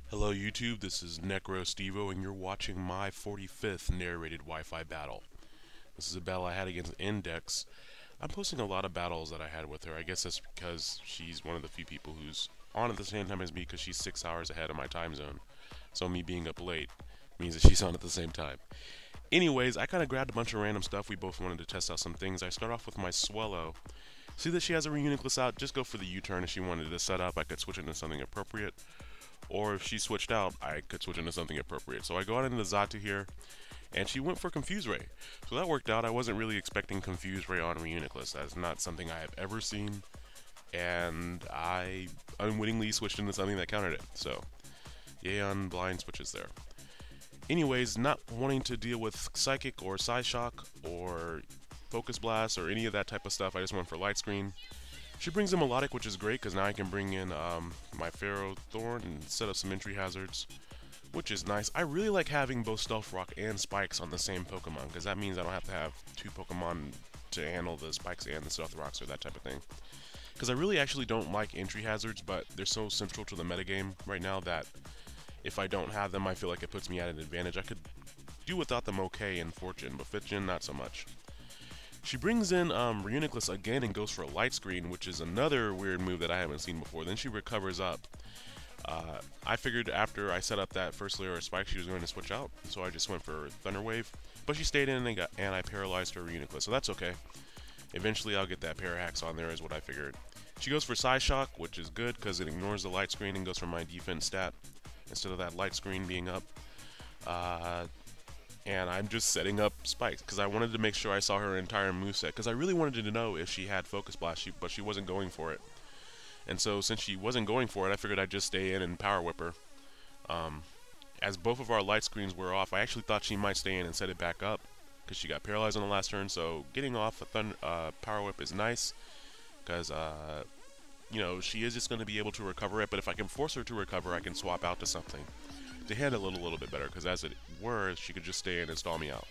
Hello YouTube, this is Necrostevo and you're watching my 45th narrated Wi-Fi battle. This is a battle I had against Index. I'm posting a lot of battles that I had with her. I guess that's because she's one of the few people who's on at the same time as me because she's 6 hours ahead of my time zone. So me being up late means that she's on at the same time. Anyways, I kind of grabbed a bunch of random stuff. We both wanted to test out some things. I start off with my Swellow. See that she has a Reuniclus out, just go for the U-turn if she wanted to set up. I could switch it into something appropriate. Or if she switched out, I could switch into something appropriate. So I go out into Xatu here, and she went for Confuse Ray. So that worked out. I wasn't really expecting Confuse Ray on Reuniclus. That's not something I have ever seen, and I unwittingly switched into something that countered it. So, yay on blind switches there. Anyways, not wanting to deal with Psychic or Psyshock or Focus Blast or any of that type of stuff, I just went for Light Screen. She brings in Melodic, which is great, because now I can bring in my Pharaoh Thorn and set up some entry hazards, which is nice. I really like having both Stealth Rock and Spikes on the same Pokemon, because that means I don't have to have two Pokemon to handle the Spikes and the Stealth Rocks or that type of thing. Because I really actually don't like entry hazards, but they're so central to the metagame right now that if I don't have them, I feel like it puts me at an advantage. I could do without them okay in Fortune, but Fitgen, not so much. She brings in Reuniclus again and goes for a Light Screen, which is another weird move that I haven't seen before. Then she recovers up. I figured after I set up that first layer of Spike, she was going to switch out, so I just went for Thunder Wave. But she stayed in and I paralyzed her Reuniclus, so that's okay. Eventually I'll get that Parahax on there is what I figured. She goes for Psyshock, which is good because it ignores the Light Screen and goes for my defense stat instead of that Light Screen being up. And I'm just setting up Spikes because I wanted to make sure I saw her entire moveset because I really wanted to know if she had Focus Blast, but she wasn't going for it. And so since she wasn't going for it, I figured I'd just stay in and Power Whip her. As both of our Light Screens were off, I actually thought she might stay in and set it back up because she got paralyzed on the last turn, so getting off a Power Whip is nice because, you know, she is just going to be able to recover it, but if I can force her to recover, I can swap out to something to handle it a little bit better, because as it were, she could just stay in and stall me out.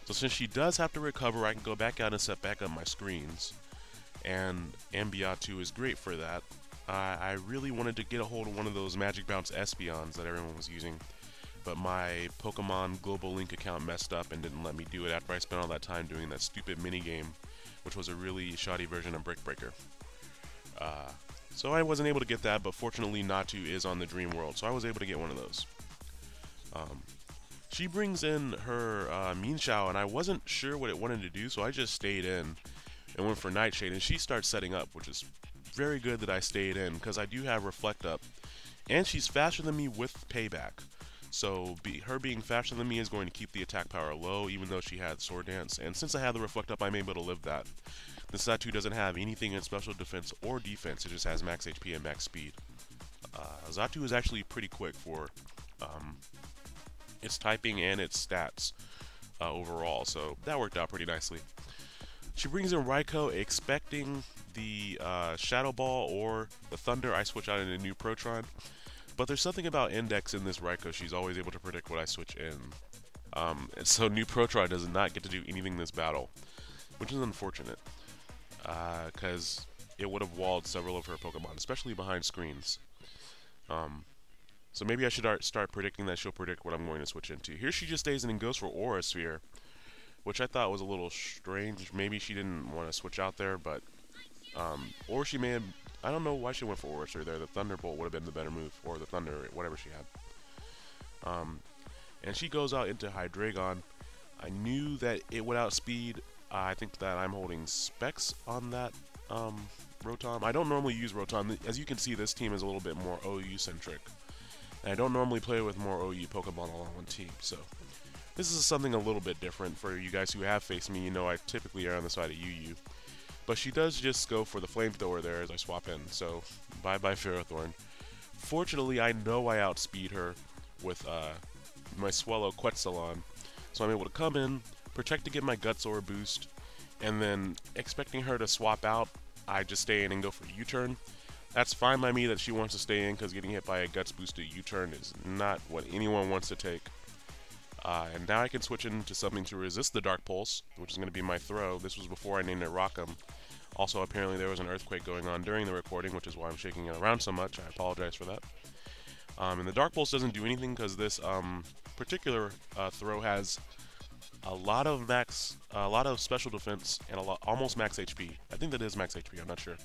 So since she does have to recover, I can go back out and set back up my screens, and Ambiatu is great for that. I really wanted to get a hold of one of those Magic Bounce Espeons that everyone was using, but my Pokemon Global Link account messed up and didn't let me do it after I spent all that time doing that stupid minigame, which was a really shoddy version of Brick Breaker. So I wasn't able to get that, but fortunately Natu is on the Dream World, so I was able to get one of those. She brings in her Meanshao, and I wasn't sure what it wanted to do, so I just stayed in and went for Nightshade, and she starts setting up, which is very good that I stayed in, because I do have Reflect Up, and she's faster than me with Payback. So her being faster than me is going to keep the attack power low, even though she had Sword Dance, and since I have the Reflect Up, I'm able to live that. The Xatu doesn't have anything in special defense or defense, it just has max HP and max speed. Xatu is actually pretty quick for its typing and its stats overall, so that worked out pretty nicely. She brings in Raikou expecting the Shadow Ball or the Thunder. I switch out into New Protron, but there's something about Index in this Raikou. She's always able to predict what I switch in. And so New Protron does not get to do anything in this battle, which is unfortunate. Because it would have walled several of her Pokemon, especially behind screens. So maybe I should start predicting that she'll predict what I'm going to switch into. Here she just stays in and goes for Aura Sphere, which I thought was a little strange. Maybe she didn't want to switch out there, but or she may have. I don't know why she went for Aura Sphere there. The Thunderbolt would have been the better move, or the Thunder, whatever she had. And she goes out into Hydreigon. I knew that it would outspeed. I think that I'm holding Specs on that Rotom. I don't normally use Rotom. As you can see, this team is a little bit more OU-centric. And I don't normally play with more OU Pokemon all on one team, so this is something a little bit different for you guys who have faced me. You know I typically err on the side of UU. But she does just go for the Flamethrower there as I swap in, so bye-bye Ferrothorn. Fortunately, I know I outspeed her with my Swellow Quetzalon, so I'm able to come in, protect to get my Gutsaur boost, and then expecting her to swap out, I just stay in and go for U-turn. That's fine by me that she wants to stay in because getting hit by a Guts boosted U-turn is not what anyone wants to take. And now I can switch into something to resist the Dark Pulse, which is going to be my Throh. This was before I named it Rock'em. Also, apparently there was an earthquake going on during the recording, which is why I'm shaking it around so much. I apologize for that. And the Dark Pulse doesn't do anything because this particular throw has a lot of special defense and almost max HP. I think that is max HP. I'm not sure.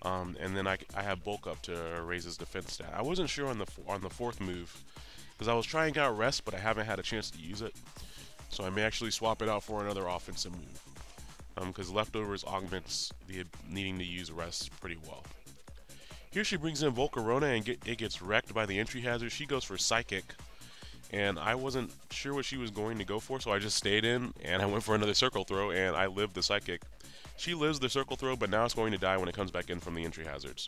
And then I have bulk up to raise his defense stat. I wasn't sure on the fourth move because I was trying out rest, but I haven't had a chance to use it. So I may actually swap it out for another offensive move. Because leftovers augments the needing to use rest pretty well. Here she brings in Volcarona and it gets wrecked by the entry hazard. She goes for Psychic, and I wasn't sure what she was going to go for, so I just stayed in and I went for another Circle Throw and I lived the Psychic. She lives the Circle Throw, but now it's going to die when it comes back in from the entry hazards.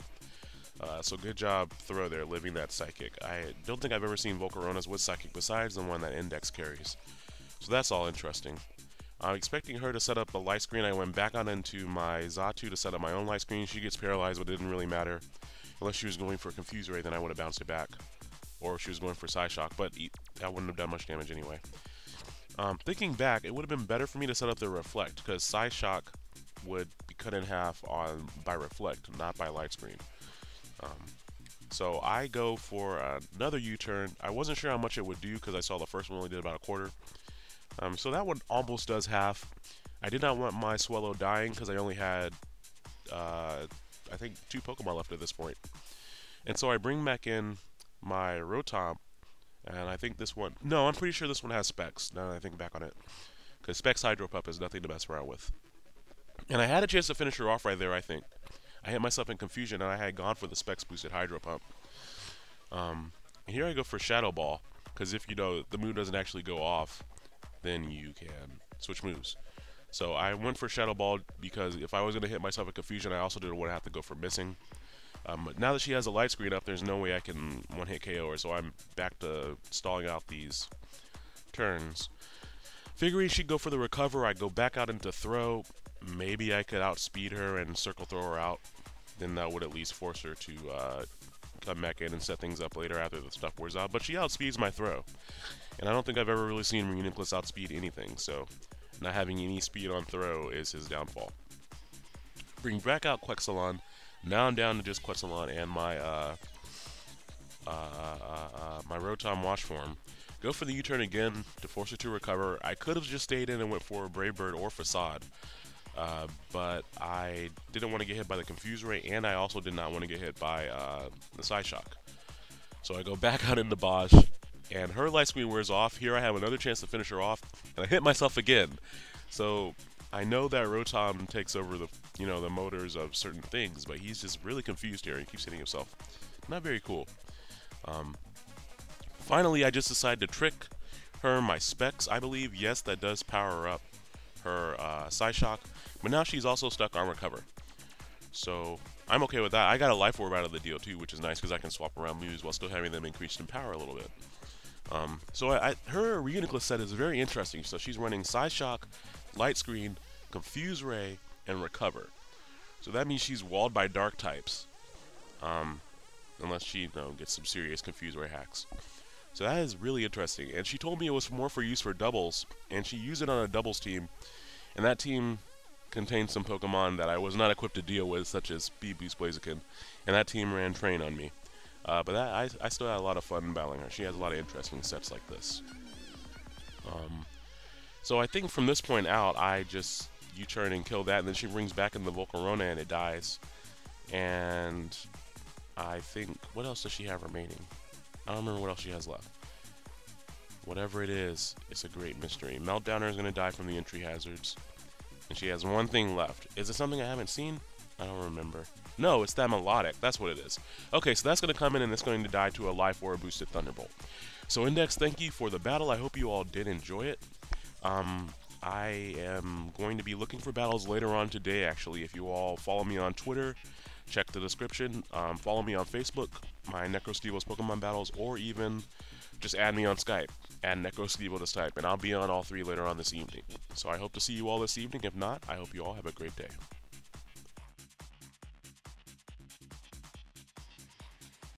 So good job, Throw, there, living that Psychic. I don't think I've ever seen Volcaronas with Psychic besides the one that Index carries. So that's all interesting. I'm expecting her to set up a light screen. I went back on into my Xatu to set up my own light screen. She gets paralyzed, but it didn't really matter. Unless she was going for a Confuse Ray, then I would have bounced it back. Or if she was going for Psyshock, but that wouldn't have done much damage anyway. Thinking back, it would have been better for me to set up the Reflect, because Psyshock would be cut in half by Reflect, not by light screen. So I go for another U-turn. I wasn't sure how much it would do because I saw the first one only did about a quarter. So that one almost does half. I did not want my Swellow dying because I only had, I think, 2 Pokemon left at this point. And so I bring back in my Rotom, and I think this one... No, I'm pretty sure this one has Specs, now that I think back on it. Because Specs Hydro Pup is nothing to mess around with. And I had a chance to finish her off right there, I think. I hit myself in confusion, and I had gone for the Specs boosted Hydro Pump. And here I go for Shadow Ball, because if the move doesn't actually go off, then you can switch moves. So I went for Shadow Ball because if I was going to hit myself in confusion, I also didn't want to have to go for missing. But now that she has a light screen up, there's no way I can one-hit KO her, so I'm back to stalling out these turns. Figuring she'd go for the Recover, I go back out into Throw. Maybe I could outspeed her and Circle Throw her out. Then that would at least force her to come back in and set things up later after the stuff wears out. But she outspeeds my Throw. And I don't think I've ever really seen Reuniclus outspeed anything, so not having any speed on Throw is his downfall. Bring back out Quexelon. Now I'm down to just Quexelon and my my Rotom Wash Form. Go for the U-turn again to force her to recover. I could have just stayed in and went for Brave Bird or Facade, but I didn't want to get hit by the Confuse Ray, and I also did not want to get hit by the Psyshock. So I go back out into Bosch, and her light screen wears off. Here I have another chance to finish her off, and I hit myself again. So I know that Rotom takes over the the motors of certain things, but he's just really confused here. He keeps hitting himself. Not very cool. Finally, I just decided to trick her. My Specs, I believe, yes, that does power up her Psyshock, but now she's also stuck on Recover. So I'm okay with that. I got a Life Orb out of the deal too, which is nice because I can swap around moves while still having them increased in power a little bit. So her Reuniclus set is very interesting. So she's running Psyshock, Light Screen, Confuse Ray, and Recover. So that means she's walled by Dark types, unless she gets some serious Confuse Ray hacks. So that is really interesting. And she told me it was more for use for doubles, and she used it on a doubles team, and that team contained some Pokemon that I was not equipped to deal with, such as Boost Blaziken, and that team ran Train on me. But I still had a lot of fun battling her. She has a lot of interesting sets like this. So I think from this point out, I just U-turn and kill that, and then she brings back in the Volcarona and it dies. And I think, what else does she have remaining? I don't remember what else she has left. Whatever it is, it's a great mystery. Meltdowner is going to die from the entry hazards. And she has one thing left. Is it something I haven't seen? I don't remember. No, it's that Melodic. That's what it is. Okay, so that's going to come in and it's going to die to a Life Orb boosted Thunderbolt. So Index, thank you for the battle. I hope you all did enjoy it. I am going to be looking for battles later on today, actually. If you all follow me on Twitter, check the description. Follow me on Facebook, my Necrostevo's Pokemon battles, or even just add me on Skype. Add Necrostevo to Skype, and I'll be on all 3 later on this evening. So I hope to see you all this evening. If not, I hope you all have a great day.